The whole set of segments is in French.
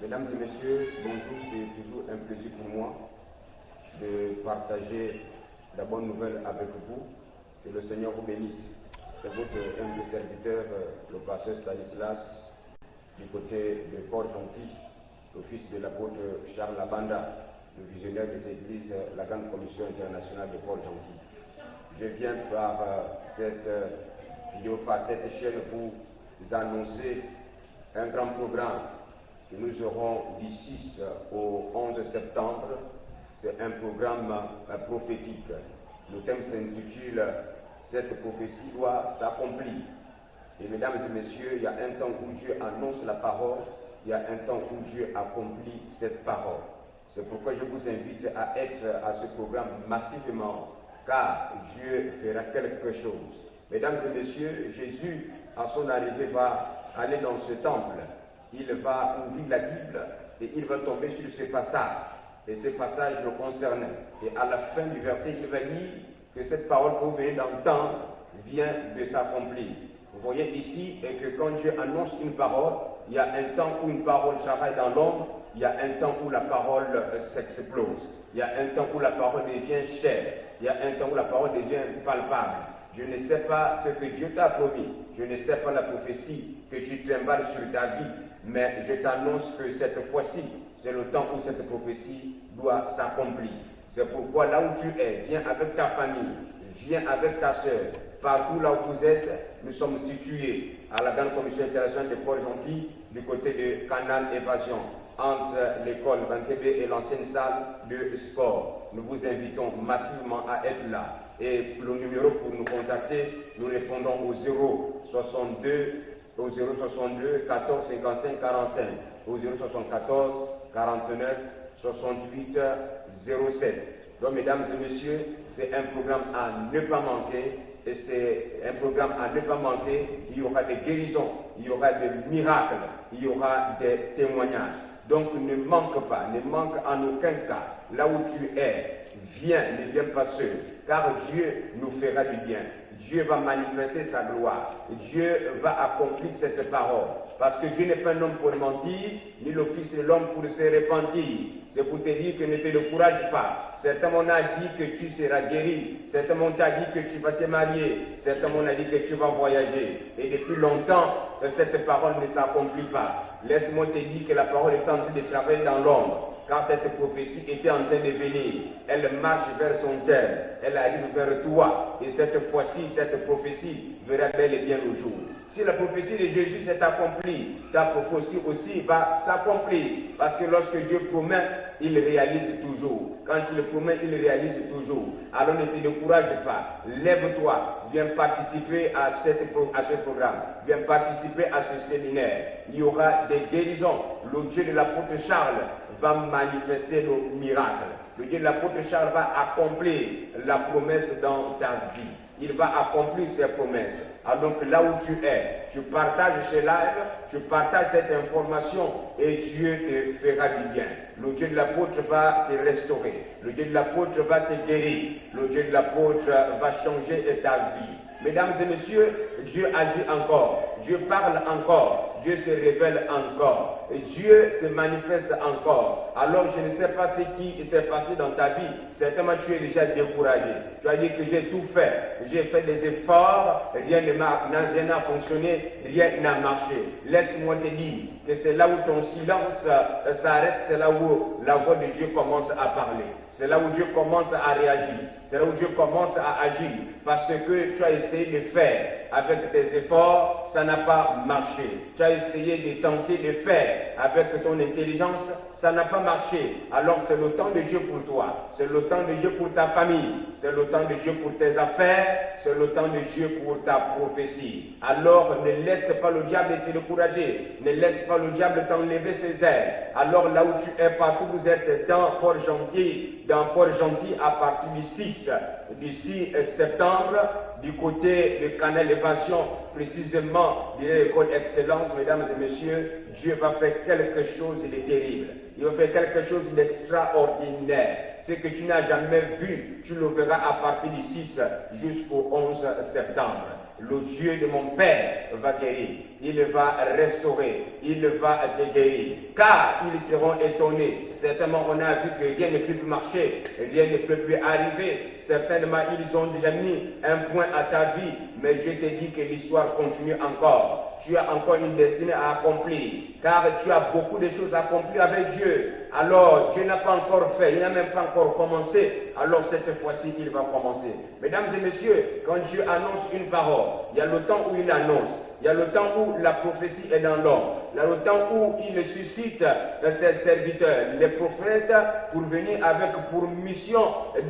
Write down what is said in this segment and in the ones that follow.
Mesdames et messieurs, bonjour, c'est toujours un plaisir pour moi de partager la bonne nouvelle avec vous. Que le Seigneur vous bénisse. C'est votre humble serviteur, le pasteur Stanislas, du côté de Port-Gentil, le fils de l'apôtre Charles Labanda, le visionnaire des églises, la Grande Commission internationale de Port-Gentil. Je viens par cette vidéo, par cette chaîne, pour vous annoncer un grand programme que nous aurons du 6 au 11 septembre. C'est un programme prophétique. Le thème s'intitule « Cette prophétie doit s'accomplir ». Et mesdames et messieurs, il y a un temps où Dieu annonce la parole, il y a un temps où Dieu accomplit cette parole. C'est pourquoi je vous invite à être à ce programme massivement, car Dieu fera quelque chose. Mesdames et messieurs, Jésus, à son arrivée, va aller dans ce temple. Il va ouvrir la Bible et il va tomber sur ce passage. Et ce passage le concernait. Et à la fin du verset, il va dire que cette parole que vous venez d'entendre vient de s'accomplir. Vous voyez ici et que quand Dieu annonce une parole, il y a un temps où une parole travaille dans l'ombre, il y a un temps où la parole s'explose, il y a un temps où la parole devient chair, il y a un temps où la parole devient palpable. Je ne sais pas ce que Dieu t'a promis, je ne sais pas la prophétie que tu trimbales sur ta vie, mais je t'annonce que cette fois-ci, c'est le temps où cette prophétie doit s'accomplir. C'est pourquoi là où tu es, viens avec ta famille, viens avec ta soeur, partout là où vous êtes, nous sommes situés à la Grande Commission internationale de Port-Gentil, du côté de Canal Évasion, entre l'école Bankébé et l'ancienne salle de sport. Nous vous invitons massivement à être là. Et le numéro pour nous contacter, nous répondons au 062 14 55 45, au 074 49 68 07. Donc, mesdames et messieurs, c'est un programme à ne pas manquer. Et c'est un programme à ne pas manquer. Il y aura des guérisons, il y aura des miracles, il y aura des témoignages. Donc, ne manque pas, ne manque en aucun cas. Là où tu es, viens, ne viens pas seul, car Dieu nous fera du bien. Dieu va manifester sa gloire. Dieu va accomplir cette parole. Parce que Dieu n'est pas un homme pour mentir, ni le Fils de l'homme pour se repentir. C'est pour te dire que ne te décourage pas. Certains m'ont dit que tu seras guéri. Certains m'ont dit que tu vas te marier. Certains m'ont dit que tu vas voyager. Et depuis longtemps, cette parole ne s'accomplit pas. Laisse-moi te dire que la parole est en train de travailler dans l'ombre. Quand cette prophétie était en train de venir, elle marche vers son terme, elle arrive vers toi, et cette fois-ci, cette prophétie verra bel et bien le jour. Si la prophétie de Jésus s'est accomplie, ta prophétie aussi va s'accomplir, parce que lorsque Dieu promet, il réalise toujours. Quand il promet, il réalise toujours. Alors ne te décourage pas, lève-toi, viens participer à ce programme, viens participer à ce séminaire. Il y aura des guérisons. Le Dieu de l'apôtre Charles va manifester nos miracles. Le Dieu de l'apôtre Charles va accomplir la promesse dans ta vie. Il va accomplir ses promesses. Alors donc là où tu es, tu partages ce live, tu partages cette information et Dieu te fera du bien. Le Dieu de l'apôtre va te restaurer. Le Dieu de l'apôtre va te guérir. Le Dieu de l'apôtre va changer ta vie. Mesdames et messieurs, Dieu agit encore. Dieu parle encore. Dieu se révèle encore. Et Dieu se manifeste encore. Alors je ne sais pas ce qui s'est passé dans ta vie. Certainement tu es déjà découragé. Tu as dit que j'ai tout fait. J'ai fait des efforts. Rien n'a fonctionné. Rien n'a marché. Laisse-moi te dire que c'est là où ton silence s'arrête. C'est là où la voix de Dieu commence à parler. C'est là où Dieu commence à réagir. C'est là où Dieu commence à agir. Parce que tu as essayé de faire avec tes efforts, ça n'a pas marché. Tu as essayé de tenter de faire avec ton intelligence, ça n'a pas marché. Alors c'est le temps de Dieu pour toi. C'est le temps de Dieu pour ta famille. C'est le temps de Dieu pour tes affaires. C'est le temps de Dieu pour ta prophétie. Alors ne laisse pas le diable te décourager. Ne laisse pas le diable t'enlever ses ailes. Alors là où tu es, partout où vous êtes, dans Port-Gentil, à partir du 6 septembre, du côté de Canal Évasion, précisément de l'école Excellence, mesdames et messieurs, Dieu va faire quelque chose de terrible. Il va faire quelque chose d'extraordinaire. Ce que tu n'as jamais vu, tu le verras à partir du 6 jusqu'au 11 septembre. le Dieu de mon Père va guérir, il va restaurer, il va te guérir, car ils seront étonnés. Certainement, on a vu que rien ne peut plus marcher, rien ne peut plus arriver. Certainement, ils ont déjà mis un point à ta vie, mais Dieu te dit que l'histoire continue encore. Tu as encore une destinée à accomplir, car tu as beaucoup de choses à accomplir avec Dieu. Alors, Dieu n'a pas encore fait, il n'a même pas encore commencé, alors cette fois-ci, il va commencer. Mesdames et messieurs, quand Dieu annonce une parole, il y a le temps où il annonce, il y a le temps où la prophétie est dans l'homme, il y a le temps où il suscite ses serviteurs, les prophètes, pour venir pour mission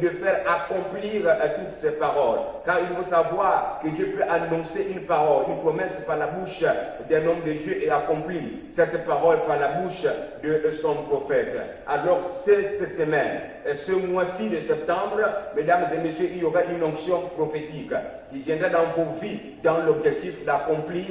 de faire accomplir toutes ces paroles. Car il faut savoir que Dieu peut annoncer une parole, une promesse par la bouche d'un homme de Dieu et accomplir cette parole par la bouche de son prophète. Alors cette semaine, ce mois-ci de septembre, mesdames et messieurs, il y aura une onction prophétique qui viendra dans vos vies dans l'objectif d'accomplir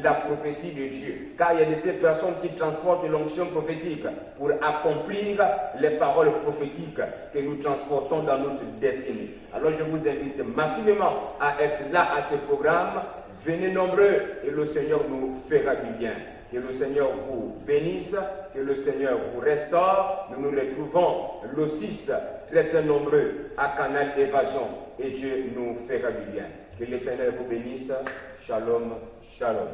la prophétie de Dieu. Car il y a de ces personnes qui transportent l'onction prophétique pour accomplir les paroles prophétiques que nous transportons dans notre destinée. Alors je vous invite massivement à être là à ce programme. Venez nombreux et le Seigneur nous fera du bien. Que le Seigneur vous bénisse, que le Seigneur vous restaure. Nous nous retrouvons le 6, très nombreux, à Canal Évasion. Et Dieu nous fera du bien. Que l'Éternel vous bénisse. Shalom, shalom.